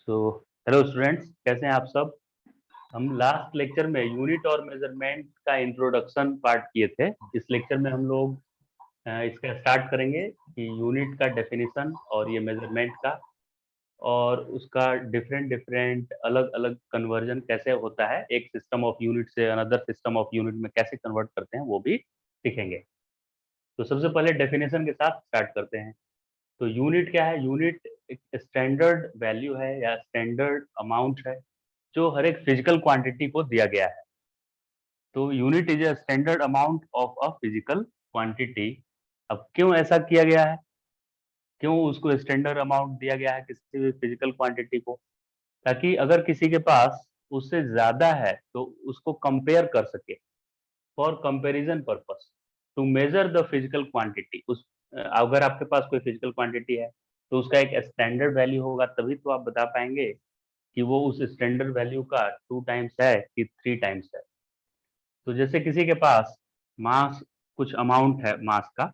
तो hello students, कैसे हैं आप सब। हम लास्ट लेक्चर में यूनिट और मेजरमेंट का इंट्रोडक्शन पार्ट किए थे। इस लेक्चर में हम लोग इसका स्टार्ट करेंगे कि यूनिट का डेफिनेशन और ये मेजरमेंट का और उसका डिफरेंट डिफरेंट अलग अलग कन्वर्जन कैसे होता है, एक सिस्टम ऑफ यूनिट से अनदर सिस्टम ऑफ यूनिट में कैसे कन्वर्ट करते हैं वो भी सीखेंगे। तो सबसे पहले डेफिनेशन के साथ स्टार्ट करते हैं। तो यूनिट क्या है? यूनिट एक स्टैंडर्ड वैल्यू है या स्टैंडर्ड अमाउंट है जो हर एक फिजिकल क्वांटिटी को दिया गया है। तो unit is a standard amount of a physical quantity. अब क्यों ऐसा किया गया है, क्यों उसको स्टैंडर्ड अमाउंट दिया गया है किसी भी फिजिकल क्वांटिटी को? ताकि अगर किसी के पास उससे ज्यादा है तो उसको कंपेयर कर सके, for comparison purpose, to measure the physical quantity. उस अगर आपके पास कोई फिजिकल क्वांटिटी है तो उसका एक स्टैंडर्ड वैल्यू होगा, तभी तो आप बता पाएंगे कि वो उस स्टैंडर्ड वैल्यू का 2 टाइम्स है कि 3 टाइम्स है। तो जैसे किसी के पास मास, कुछ अमाउंट है मास का,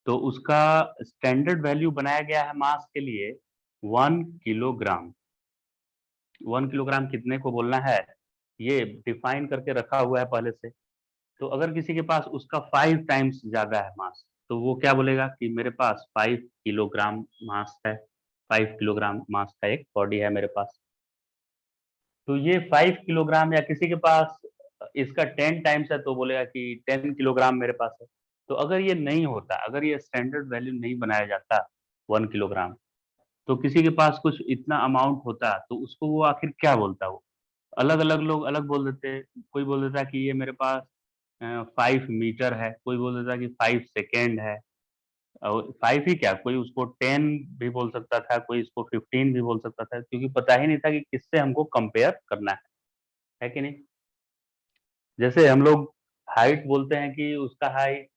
तो उसका स्टैंडर्ड वैल्यू बनाया गया है मास के लिए 1 किलोग्राम। 1 किलोग्राम कितने को बोलना है ये डिफाइन करके रखा हुआ है पहले से। तो अगर किसी के पास उसका 5 टाइम्स ज्यादा है मास, तो वो क्या बोलेगा कि मेरे पास 5 किलोग्राम मास है, 5 किलोग्राम मास का एक बॉडी है मेरे पास। तो ये 5 किलोग्राम, या किसी के पास इसका 10 टाइम्स है तो बोलेगा कि 10 किलोग्राम मेरे पास है। तो अगर ये नहीं होता, अगर ये स्टैंडर्ड वैल्यू नहीं बनाया जाता 1 किलोग्राम, तो किसी के पास कुछ इतना अमाउंट होता तो उसको वो आखिर क्या बोलता? वो अलग अलग लोग अलग बोल देते। कोई बोल देता कि ये मेरे पास 5 मीटर है, कोई बोल देता कि 5 सेकेंड है। और 5 ही क्या, कोई उसको 10 भी बोल सकता था, कोई इसको 15 भी बोल सकता था, क्योंकि पता ही नहीं था कि किससे हमको कंपेयर करना है कि नहीं। जैसे हम लोग हाइट बोलते हैं कि उसका हाइट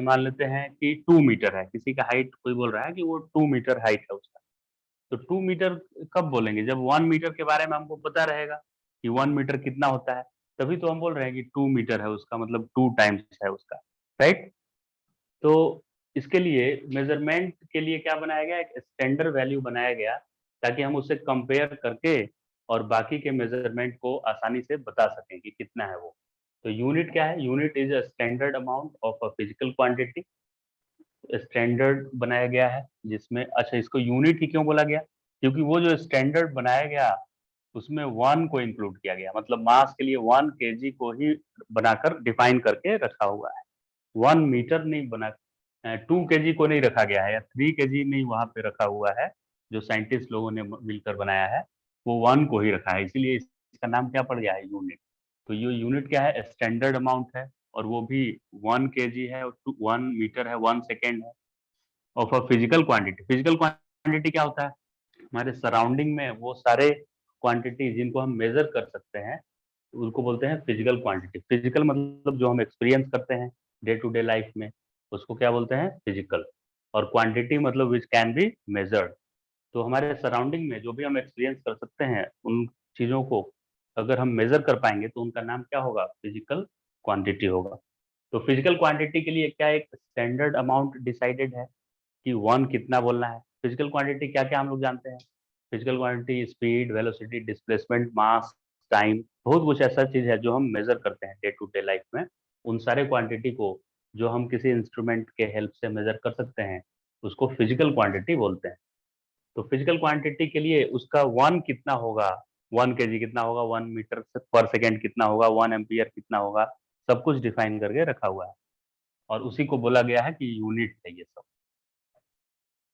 मान लेते हैं कि 2 मीटर है, किसी का हाइट कोई बोल रहा है कि वो 2 मीटर हाइट है उसका। तो 2 मीटर कब बोलेंगे? जब 1 मीटर के बारे में हमको पता रहेगा कि 1 मीटर कितना होता है, तभी तो हम बोल रहे हैं कि 2 मीटर है, उसका मतलब 2 टाइम्स है उसका, राइट। तो इसके लिए मेजरमेंट के लिए क्या बनाया गया, एक स्टैंडर्ड वैल्यू बनाया गया ताकि हम उससे कंपेयर करके और बाकी के मेजरमेंट को आसानी से बता सकें कि कितना है वो। तो यूनिट क्या है? Unit is a standard amount of a physical quantity. Standard बनाया गया है जिसमें, अच्छा इसको यूनिट ही क्यों बोला गया? क्योंकि वो जो स्टैंडर्ड बनाया गया उसमें 1 को इंक्लूड किया गया, मतलब मास के लिए 1 kg को ही बनाकर डिफाइन करके रखा हुआ है। 1 मीटर नहीं बना, 2 kg को नहीं रखा गया है, या 3 kg नहीं वहां पे रखा हुआ है। जो साइंटिस्ट लोगों ने मिलकर बनाया है वो 1 को ही रखा है, इसीलिए इसका नाम क्या पड़ गया है? यूनिट। तो ये यूनिट क्या है? स्टैंडर्ड अमाउंट है, और वो भी 1 kg है, और 1 मीटर है, 1 सेकेंड है, of a physical quantity. Physical quantity क्या होता है? हमारे सराउंडिंग में वो सारे क्वांटिटी जिनको हम मेजर कर सकते हैं उनको बोलते हैं फिजिकल क्वांटिटी। फिजिकल मतलब जो हम एक्सपीरियंस करते हैं डे टू डे लाइफ में, उसको क्या बोलते हैं? फिजिकल। और क्वांटिटी मतलब विच कैन बी मेजर्ड। तो हमारे सराउंडिंग में जो भी हम एक्सपीरियंस कर सकते हैं उन चीजों को अगर हम मेजर कर पाएंगे तो उनका नाम क्या होगा? फिजिकल क्वांटिटी होगा। तो फिजिकल क्वांटिटी के लिए क्या एक स्टैंडर्ड अमाउंट डिसाइडेड है कि 1 कितना बोलना है। फिजिकल क्वांटिटी क्या क्या हम लोग जानते हैं? Physical quantity speed, velocity, displacement, mass, time, बहुत कुछ ऐसा चीज है जो हम मेजर करते हैं डे टू डे लाइफ में। उन सारे क्वांटिटी को जो हम किसी इंस्ट्रूमेंट के हेल्प से मेजर कर सकते हैं उसको फिजिकल क्वांटिटी बोलते हैं। तो फिजिकल क्वांटिटी के लिए उसका 1 कितना होगा, 1 kg कितना होगा, 1 मीटर पर सेकेंड कितना होगा, 1 एम्पियर कितना होगा, सब कुछ डिफाइन करके रखा हुआ है। और उसी को बोला गया है कि यूनिट है ये सब।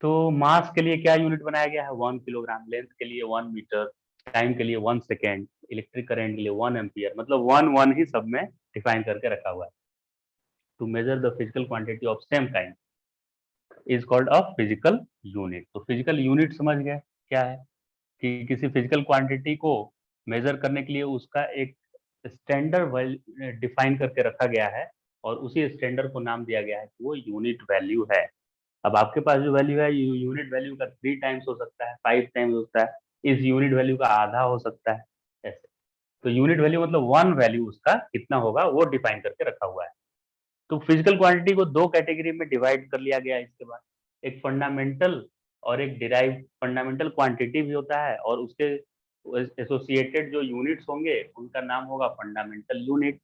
तो मास के लिए क्या यूनिट बनाया गया है? 1 किलोग्राम। लेंथ के लिए 1 मीटर, टाइम के लिए 1 सेकेंड, इलेक्ट्रिक करंट के लिए 1 एम्पियर, मतलब 1 1 ही सब में डिफाइन करके रखा हुआ है। To measure the physical quantity of same kind is called a physical unit. तो फिजिकल यूनिट समझ गए क्या है? कि किसी फिजिकल क्वांटिटी को मेजर करने के लिए उसका एक स्टैंडर्ड डिफाइन करके रखा गया है, और उसी स्टैंडर्ड को नाम दिया गया है कि वो यूनिट वैल्यू है। अब आपके पास जो वैल्यू है यूनिट वैल्यू का 3 टाइम्स हो सकता है, 5 टाइम्स हो सकता है, इस यूनिट वैल्यू का आधा हो सकता है, ऐसे। तो यूनिट वैल्यू मतलब 1 वैल्यू उसका कितना होगा वो डिफाइन करके रखा हुआ है। तो फिजिकल क्वांटिटी को 2 कैटेगरी में डिवाइड कर लिया गया है इसके बाद। एक फंडामेंटल और एक डिराइव्ड फंडामेंटल क्वांटिटी भी होता है, और उसके एसोसिएटेड जो यूनिट्स होंगे उनका नाम होगा फंडामेंटल यूनिट।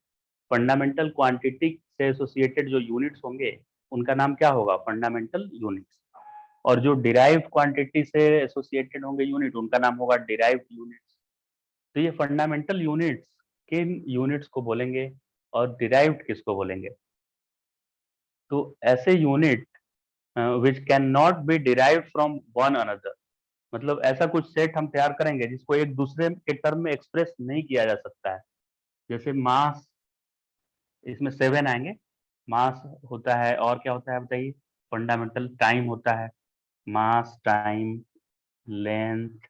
फंडामेंटल क्वांटिटी से एसोसिएटेड जो यूनिट्स होंगे उनका नाम क्या होगा? Fundamental units. और जो डिराइव्ड क्वांटिटी से एसोसिएटेड होंगे यूनिट उनका नाम होगा डिराइव्ड यूनिट्स। तो ये फंडामेंटल यूनिट्स किन यूनिट्स को बोलेंगे और डिराइव्ड किसको बोलेंगे? तो ऐसे unit which can not be derived from one another, मतलब ऐसा कुछ सेट हम तैयार करेंगे जिसको एक दूसरे के टर्म में एक्सप्रेस नहीं किया जा सकता है। जैसे मास, इसमें 7 आएंगे। मास होता है, और क्या होता है बताइए? फंडामेंटल टाइम होता है, मास, टाइम, लेंथ।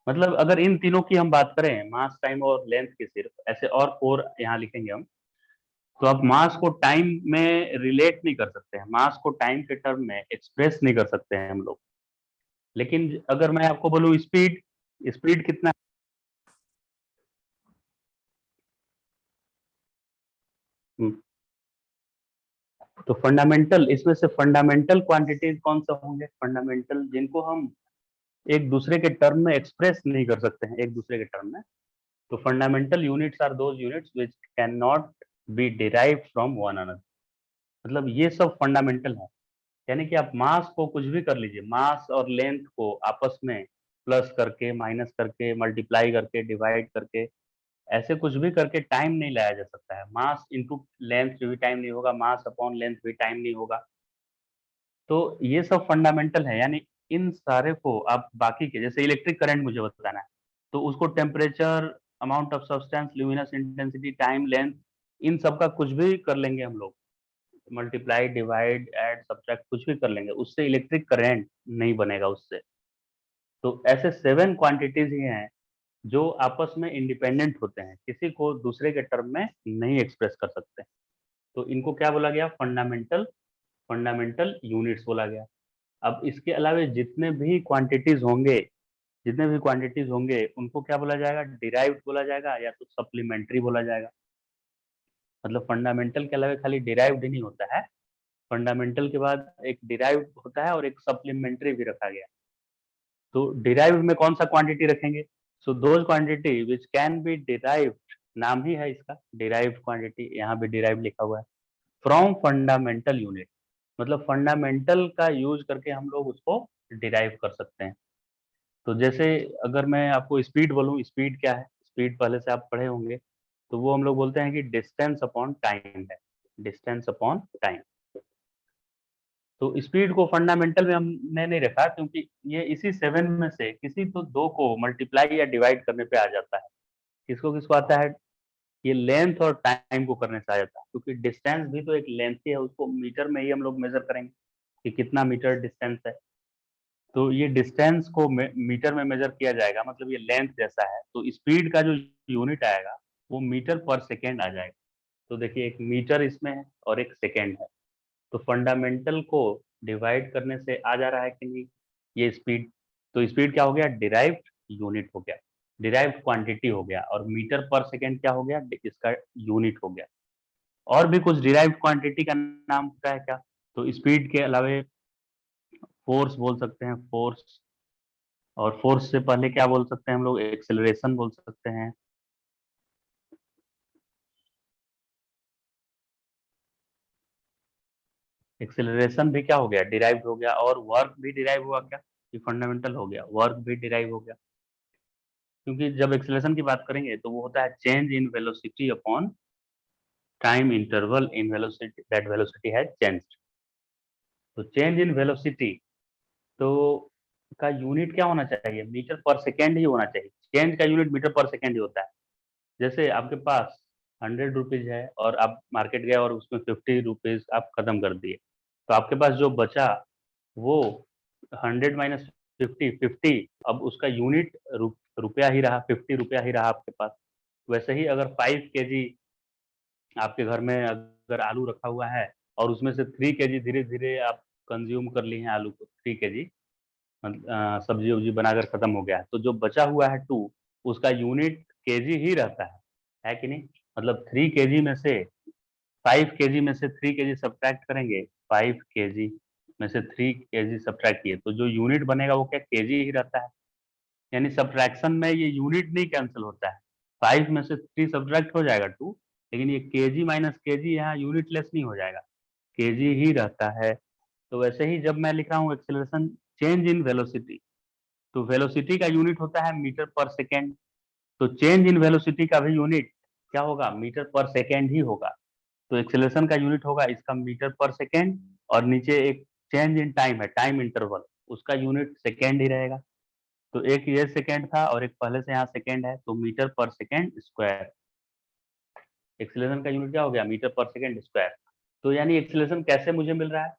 मतलब अगर इन तीनों की हम बात करें, मास, टाइम और लेंथ की, सिर्फ ऐसे और 4 यहाँ लिखेंगे हम, तो आप मास को टाइम में रिलेट नहीं कर सकते हैं, मास को टाइम के टर्म में एक्सप्रेस नहीं कर सकते हैं हम लोग। लेकिन अगर मैं आपको बोलूं स्पीड, स्पीड कितना, तो फंडामेंटल, इसमें से फंडामेंटल क्वांटिटीज कौन सा होंगे? फंडामेंटल जिनको हम एक दूसरे के टर्म में एक्सप्रेस नहीं कर सकते हैं, एक दूसरे के टर्म में। तो fundamental units are those units which can not be derived from one another. मतलब ये सब फंडामेंटल है। यानी कि आप मास को कुछ भी कर लीजिए, मास और लेंथ को आपस में प्लस करके, माइनस करके, मल्टीप्लाई करके, डिवाइड करके, ऐसे कुछ भी करके टाइम नहीं लाया जा सकता है। मास इंटू लेंथ भी टाइम नहीं होगा, मास अपॉन लेंथ भी टाइम नहीं होगा। तो ये सब फंडामेंटल है। यानी इन सारे को आप बाकी के, जैसे इलेक्ट्रिक करंट मुझे बताना है, तो उसको temperature, amount of substance, luminous intensity, time, length, इन सब का कुछ भी कर लेंगे हम लोग, मल्टीप्लाई, डिवाइड, ऐड, सब्ट्रैक्ट, कुछ भी कर लेंगे, उससे इलेक्ट्रिक करंट नहीं बनेगा उससे। तो ऐसे 7 क्वांटिटीज ही हैं जो आपस में इंडिपेंडेंट होते हैं, किसी को दूसरे के टर्म में नहीं एक्सप्रेस कर सकते। तो इनको क्या बोला गया? फंडामेंटल, फंडामेंटल यूनिट्स बोला गया। अब इसके अलावा जितने भी क्वांटिटीज होंगे, जितने भी क्वांटिटीज होंगे उनको क्या बोला जाएगा? डिराइव्ड बोला जाएगा, या तो सप्लीमेंट्री बोला जाएगा। मतलब फंडामेंटल के अलावा खाली डिराइव्ड ही नहीं होता है, फंडामेंटल के बाद एक डिराइव्ड होता है और एक सप्लीमेंट्री भी रखा गया। तो डिराइव्ड में कौन सा क्वांटिटी रखेंगे? So those quantity which can be derived, नाम ही है इसका डिराइव्ड क्वांटिटी, यहाँ भी डिराइव्ड लिखा हुआ है, फ्रॉम फंडामेंटल यूनिट। मतलब फंडामेंटल का यूज करके हम लोग उसको डिराइव कर सकते हैं। तो जैसे अगर मैं आपको स्पीड बोलूं, स्पीड क्या है? स्पीड पहले से आप पढ़े होंगे, तो वो हम लोग बोलते हैं कि डिस्टेंस अपॉन टाइम है, डिस्टेंस अपॉन टाइम। तो स्पीड को फंडामेंटल में हमने नहीं रखा, क्योंकि ये इसी 7 में से किसी तो 2 को मल्टीप्लाई या डिवाइड करने पे आ जाता है। किसको किसको आता है? ये लेंथ और टाइम को करने से आ जाता है, क्योंकि डिस्टेंस भी तो एक लेंथ ही है, उसको मीटर में ही हम लोग मेजर करेंगे कि कितना मीटर डिस्टेंस है। तो ये डिस्टेंस को मीटर में मेजर किया जाएगा, मतलब ये लेंथ जैसा है। तो स्पीड का जो यूनिट आएगा वो मीटर पर सेकेंड आ जाएगा। तो देखिए, एक मीटर इसमें है और एक सेकेंड है। तो फंडामेंटल को डिवाइड करने से आ जा रहा है कि नहीं ये स्पीड? तो स्पीड क्या हो गया? डिराइव्ड यूनिट हो गया, डिराइव्ड क्वांटिटी हो गया, और मीटर पर सेकेंड क्या हो गया? इसका यूनिट हो गया। और भी कुछ डिराइव्ड क्वांटिटी का नाम पता है क्या? तो स्पीड के अलावे फोर्स बोल सकते हैं, फोर्स। और फोर्स से पहले क्या बोल सकते हैं हम लोग? एक्सेलरेशन बोल सकते हैं। एक्सेलरेशन भी क्या हो गया? डिराइव्ड हो गया। और वर्क भी डिराइव हुआ क्या? ये फंडामेंटल हो गया, वर्क भी डिराइव हो गया। क्योंकि जब एक्सेलरेशन की बात करेंगे तो वो होता है change in velocity upon time interval in velocity, that velocity has changed. तो चेंज इन वेलोसिटी तो का यूनिट क्या होना चाहिए? मीटर पर सेकेंड ही होना चाहिए। चेंज का यूनिट मीटर पर सेकेंड ही होता है। जैसे आपके पास 100 रुपीज है और आप मार्केट गए और उसमें 50 रुपीज आप खत्म कर दिए, तो आपके पास जो बचा वो 100 माइनस 50, अब उसका यूनिट रुपया ही रहा, 50 रुपया ही रहा आपके पास। वैसे ही अगर 5 kg आपके घर में अगर आलू रखा हुआ है और उसमें से 3 kg धीरे धीरे आप कंज्यूम कर लिए हैं आलू को, 3 kg सब्जी उब्जी बनाकर खत्म हो गया है, तो जो बचा हुआ है 2, उसका यूनिट केजी ही रहता है कि नहीं? मतलब 3 kg में से 5 kg में से 3 kg सब्ट्रैक्ट करेंगे, 5 kg में से 3 kg सब्ट्रैक्ट किए तो जो यूनिट बनेगा वो क्या kg ही रहता है। यानी सब्ट्रैक्शन में ये यूनिट नहीं कैंसिल होता है। 5 में से 3 सब्ट्रैक्ट हो जाएगा 2, लेकिन ये kg माइनस kg यहाँ यूनिट लेस नहीं हो जाएगा, kg ही रहता है। तो वैसे ही जब मैं लिख रहा हूँ एक्सेलरेशन चेंज इन वेलोसिटी, तो वेलोसिटी का यूनिट होता है मीटर पर सेकेंड, तो चेंज इन वेलोसिटी का भी यूनिट क्या होगा, मीटर पर सेकेंड ही होगा। तो एक्सेलरेशन का यूनिट होगा इसका मीटर पर सेकेंड, और नीचे एक चेंज इन टाइम है, टाइम इंटरवल, उसका यूनिट सेकेंड ही रहेगा। तो एक ये सेकेंड था और एक पहले से यहाँ सेकेंड है, तो मीटर पर सेकेंड स्क्वायर। एक्सेलरेशन का यूनिट क्या हो गया, मीटर पर सेकेंड स्क्वायर। तो यानी एक्सेलरेशन कैसे मुझे मिल रहा है,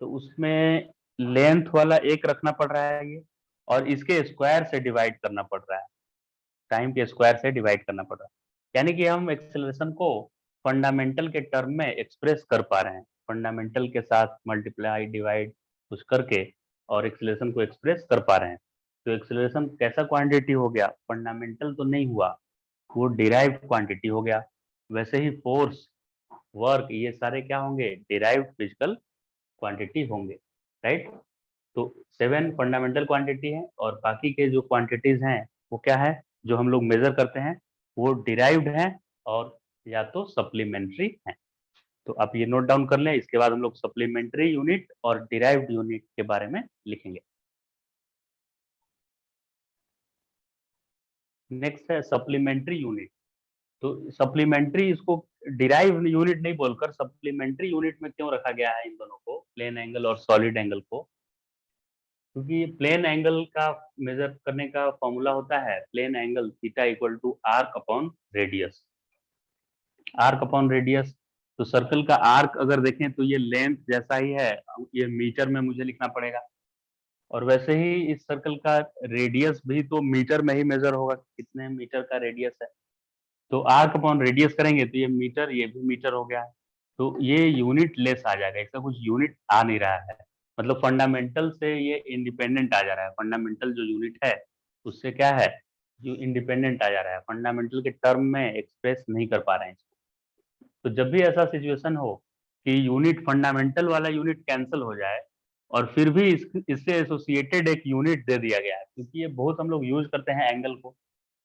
तो उसमें लेंथ वाला एक रखना पड़ रहा है ये, और इसके स्क्वायर से डिवाइड करना पड़ रहा है, टाइम के स्क्वायर से डिवाइड करना पड़ रहा है। यानी कि हम एक्सेलरेशन को फंडामेंटल के टर्म में एक्सप्रेस कर पा रहे हैं, फंडामेंटल के साथ मल्टीप्लाई डिवाइड कुछ करके और एक्सेलरेशन को एक्सप्रेस कर पा रहे हैं। तो एक्सेलरेशन कैसा क्वांटिटी हो गया, फंडामेंटल तो नहीं हुआ, वो डिराइव्ड क्वांटिटी हो गया। वैसे ही फोर्स, वर्क, ये सारे क्या होंगे, डिराइव्ड फिजिकल क्वांटिटी होंगे, राइट। तो 7 फंडामेंटल क्वांटिटी है और बाकी के जो क्वांटिटीज हैं वो क्या है, जो हम लोग मेजर करते हैं वो डिराइव्ड हैं और या तो सप्लीमेंट्री हैं। तो आप ये नोट डाउन कर लें, इसके बाद हम लोग सप्लीमेंट्री यूनिट और डिराइव्ड यूनिट के बारे में लिखेंगे। नेक्स्ट है सप्लीमेंट्री यूनिट। तो सप्लीमेंट्री, इसको डिराइव यूनिट नहीं बोलकर सप्लीमेंट्री यूनिट में क्यों रखा गया है इन दोनों को, प्लेन एंगल और सॉलिड एंगल को, क्योंकि प्लेन एंगल का मेजर करने का फॉर्मूला होता है plane angle theta equal to arc upon radius. Arc upon radius, तो सर्कल का आर्क अगर देखें तो ये लेंथ जैसा ही है, ये मीटर में मुझे लिखना पड़ेगा, और वैसे ही इस सर्कल का रेडियस भी तो मीटर में ही मेजर होगा, कितने मीटर का रेडियस है। तो आर्क अपॉन रेडियस करेंगे तो ये मीटर, ये भी मीटर हो गया है, तो ये यूनिट लेस आ जाएगा, इसका कुछ यूनिट आ नहीं रहा है, मतलब फंडामेंटल से ये इंडिपेंडेंट आ जा रहा है, फंडामेंटल जो यूनिट है उससे क्या है, जो इंडिपेंडेंट आ जा रहा है, फंडामेंटल के टर्म में एक्सप्रेस नहीं कर पा रहे हैं इसको। तो जब भी ऐसा सिचुएशन हो कि यूनिट, फंडामेंटल वाला यूनिट कैंसिल हो जाए और फिर भी इससे एसोसिएटेड एक यूनिट दे दिया गया है, क्योंकि ये बहुत हम लोग यूज करते हैं एंगल को,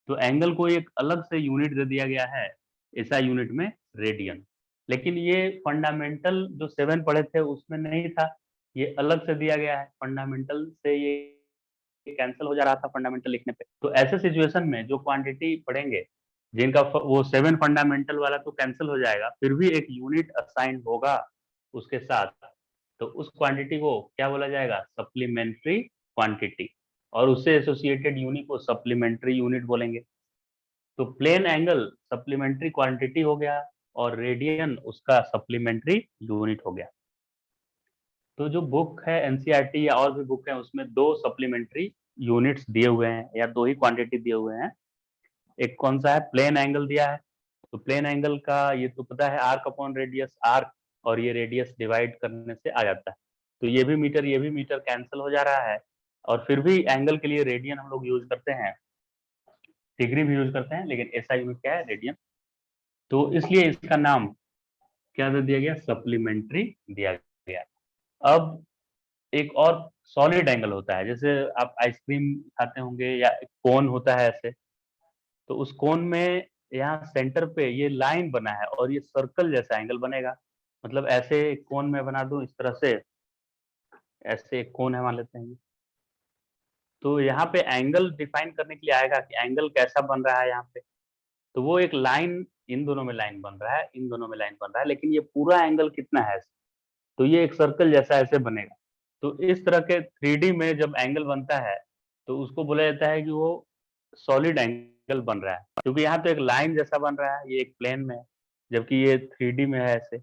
तो एंगल को एक अलग से यूनिट दे दिया गया है, ऐसा यूनिट में रेडियन। लेकिन ये फंडामेंटल जो 7 पढ़े थे उसमें नहीं था, ये अलग से दिया गया है, फंडामेंटल से ये कैंसिल हो जा रहा था फंडामेंटल लिखने पे। तो ऐसे सिचुएशन में जो क्वांटिटी पढ़ेंगे जिनका वो 7 फंडामेंटल वाला तो कैंसिल हो जाएगा, फिर भी एक यूनिट असाइन होगा उसके साथ, तो उस क्वांटिटी को क्या बोला जाएगा, सप्लीमेंट्री क्वांटिटी, और उससे एसोसिएटेड यूनिट को सप्लीमेंट्री यूनिट बोलेंगे। तो प्लेन एंगल सप्लीमेंट्री क्वांटिटी हो गया और रेडियन उसका सप्लीमेंट्री यूनिट हो गया। तो जो बुक है एनसीईआरटी या और भी बुक है उसमें 2 सप्लीमेंट्री यूनिट्स दिए हुए हैं या 2 ही क्वांटिटी दिए हुए हैं। एक कौन सा है, प्लेन एंगल दिया है, तो प्लेन एंगल का ये तो पता है आर्क अपॉन रेडियस, आर्क और ये रेडियस डिवाइड करने से आ जाता है, तो ये भी मीटर कैंसिल हो जा रहा है, और फिर भी एंगल के लिए रेडियन हम लोग यूज करते हैं, डिग्री भी यूज करते हैं, लेकिन ऐसा यूनिट क्या है, रेडियन। तो इसलिए इसका नाम क्या दे दिया गया, सप्लीमेंट्री दिया गया। अब एक और सॉलिड एंगल होता है, जैसे आप आइसक्रीम खाते होंगे या कोन होता है ऐसे, तो उस कोन में यहाँ सेंटर पे ये लाइन बना है और ये सर्कल जैसा एंगल बनेगा, मतलब ऐसे कोन में बना दूं इस तरह से, ऐसे एक कोन है मान लेते हैं, तो यहाँ पे एंगल डिफाइन करने के लिए आएगा कि एंगल कैसा बन रहा है यहाँ पे, तो वो एक लाइन, इन दोनों में लाइन बन रहा है, इन दोनों में लाइन बन रहा है, लेकिन ये पूरा एंगल कितना है, तो ये एक सर्कल जैसा ऐसे बनेगा। तो इस तरह के 3D में जब एंगल बनता है तो उसको बोला जाता है कि वो सॉलिड एंगल बन रहा है, क्योंकि यहाँ तो एक लाइन जैसा बन रहा है, ये एक प्लेन में है, जबकि ये 3D में है ऐसे,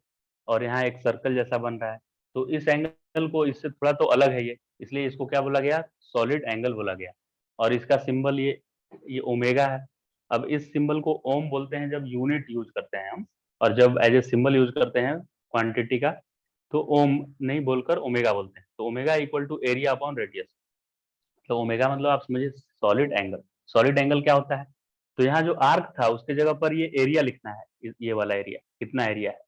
और यहाँ एक सर्कल जैसा बन रहा है, तो इस एंगल को इससे थोड़ा तो अलग है ये, इसलिए इसको क्या बोला गया, सॉलिड एंगल बोला गया। और इसका सिंबल ये ओमेगा है। अब इस सिंबल को ओम बोलते हैं जब यूनिट यूज करते हैं हम, और जब एज ए सिंबल यूज करते हैं क्वांटिटी का तो ओम नहीं बोलकर ओमेगा बोलते हैं। तो omega equal to area upon radius, तो ओमेगा मतलब आप समझिए सॉलिड एंगल। सॉलिड एंगल क्या होता है, तो यहाँ जो आर्क था उसके जगह पर ये एरिया लिखना है, ये वाला एरिया कितना एरिया है।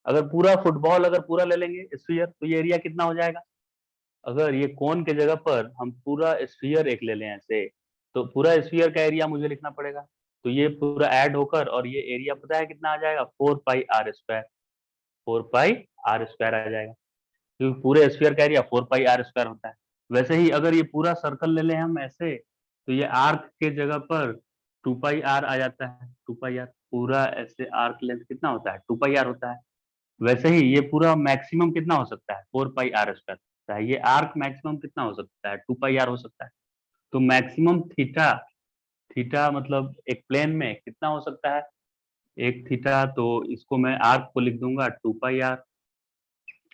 अगर पूरा फुटबॉल अगर पूरा ले लेंगे स्फीयर तो ये एरिया कितना हो जाएगा, अगर ये कोन के जगह पर हम पूरा स्फीयर एक ले लें ऐसे, तो पूरा स्फीयर का एरिया मुझे लिखना पड़ेगा। तो ये पूरा ऐड होकर और ये एरिया पता है कितना आ जाएगा, 4πr²। 4πr² आ जाएगा, क्योंकि पूरे स्फीयर का एरिया 4πr² होता है। वैसे ही अगर ये पूरा सर्कल ले लें हम ऐसे, तो ये आर्क के जगह पर 2πr आ जाता है। 2πr पूरा ऐसे आर्क लेंथ कितना होता है, 2πr होता है। वैसे ही ये पूरा मैक्सिमम कितना हो सकता है, 4πr² होता है। ये आर्क मैक्सिमम कितना हो सकता है, 2πr हो सकता है। तो मैक्सिमम थीटा, थीटा मतलब एक प्लेन में कितना हो सकता है, एक थीटा, तो इसको मैं आर्क को लिख दूंगा 2πr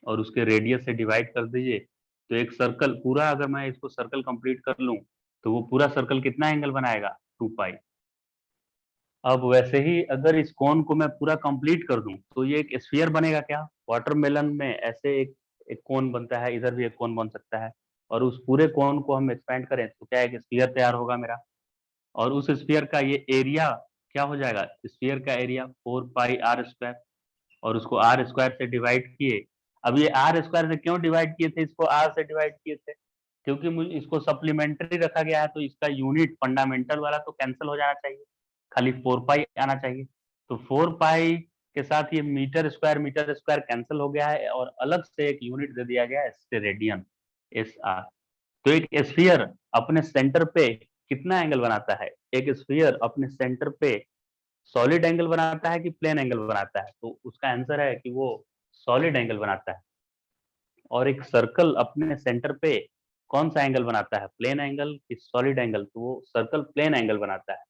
और उसके रेडियस से डिवाइड कर दीजिए। तो एक सर्कल पूरा, अगर मैं इसको सर्कल कंप्लीट कर लूं, तो वो पूरा सर्कल कितना एंगल बनाएगा, 2π। अब वैसे ही अगर इस कोन को मैं पूरा कंप्लीट कर दूं, तो ये एक स्फीयर बनेगा क्या। वाटरमेलन में ऐसे एक कोन बनता है, इधर भी एक कोन बन सकता है, और उस पूरे कोन को हम एक्सपेंड करें तो क्या एक स्फीयर तैयार होगा मेरा। और उस स्फीयर का ये एरिया क्या हो जाएगा, स्फीयर का एरिया 4πr², और उसको r² से डिवाइड किए। अब ये r² से क्यों डिवाइड किए थे, इसको r से डिवाइड किए थे, क्योंकि मुझे इसको सप्लीमेंट्री रखा गया है, तो इसका यूनिट फंडामेंटल वाला तो कैंसिल हो जाना चाहिए, खाली 4π आना चाहिए। तो 4π के साथ ये मीटर स्क्वायर कैंसिल हो गया है, और अलग से एक यूनिट दे दिया गया है, इससे रेडियन, SR। तो एक स्फीयर अपने सेंटर पे कितना एंगल बनाता है, एक स्फीयर अपने सेंटर पे सॉलिड एंगल बनाता है कि प्लेन एंगल बनाता है, तो उसका आंसर है कि वो सॉलिड एंगल बनाता है। और एक सर्कल अपने सेंटर पे कौन सा एंगल बनाता है, प्लेन एंगल कि सॉलिड एंगल, तो वो सर्कल प्लेन एंगल बनाता है।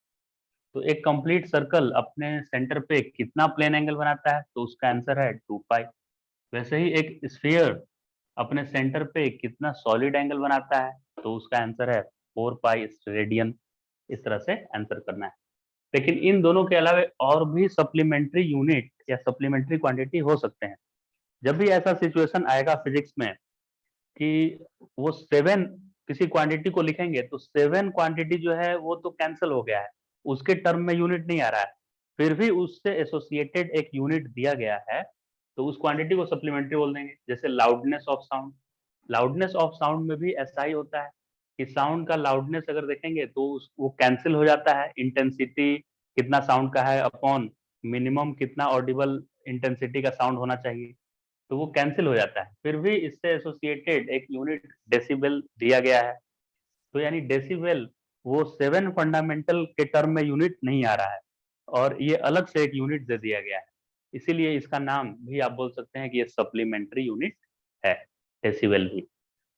तो एक कंप्लीट सर्कल अपने सेंटर पे कितना प्लेन एंगल बनाता है, तो उसका आंसर है 2π। वैसे ही एक स्फीयर अपने सेंटर पे कितना सॉलिड एंगल बनाता है, तो उसका आंसर है 4π रेडियन। इस तरह से आंसर करना है। लेकिन इन दोनों के अलावा और भी सप्लीमेंट्री यूनिट या सप्लीमेंट्री क्वांटिटी हो सकते हैं। जब भी ऐसा सिचुएशन आएगा फिजिक्स में कि वो 7 किसी क्वांटिटी को लिखेंगे, तो 7 क्वांटिटी जो है वो तो कैंसिल हो गया है, उसके टर्म में यूनिट नहीं आ रहा है, फिर भी उससे एसोसिएटेड एक यूनिट दिया गया है, तो उस क्वांटिटी को सप्लीमेंट्री बोल देंगे। जैसे loudness of sound, loudness of sound में भी ऐसा ही होता है कि साउंड का लाउडनेस अगर देखेंगे तो वो कैंसिल हो जाता है, इंटेंसिटी कितना साउंड का है अपॉन मिनिमम कितना ऑडिबल इंटेंसिटी का साउंड होना चाहिए, तो वो कैंसिल हो जाता है। फिर भी इससे एसोसिएटेड एक यूनिट डेसिबल दिया गया है। तो यानी डेसिबल वो 7 फंडामेंटल के टर्म में यूनिट नहीं आ रहा है, और ये अलग से एक यूनिट दे दिया गया है। इसीलिए इसका नाम भी आप बोल सकते हैं कि ये सप्लीमेंट्री यूनिट है, डेसिबल भी।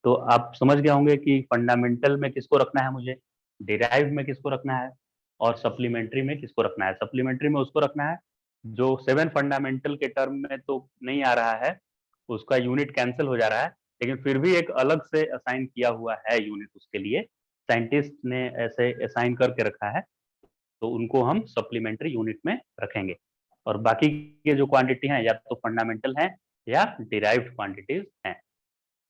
तो आप समझ गए होंगे कि फंडामेंटल में किसको रखना है मुझे, डिराइव में किसको रखना है, और सप्लीमेंट्री में किसको रखना है। सप्लीमेंट्री में उसको रखना है जो 7 फंडामेंटल के टर्म में तो नहीं आ रहा है, उसका यूनिट कैंसिल हो जा रहा है, लेकिन फिर भी एक अलग से असाइन किया हुआ है यूनिट उसके लिए, साइंटिस्ट ने ऐसे असाइन करके रखा है, तो उनको हम सप्लीमेंट्री यूनिट में रखेंगे। और बाकी के जो क्वांटिटी हैं या तो फंडामेंटल हैं या डिराइव्ड क्वांटिटीज हैं।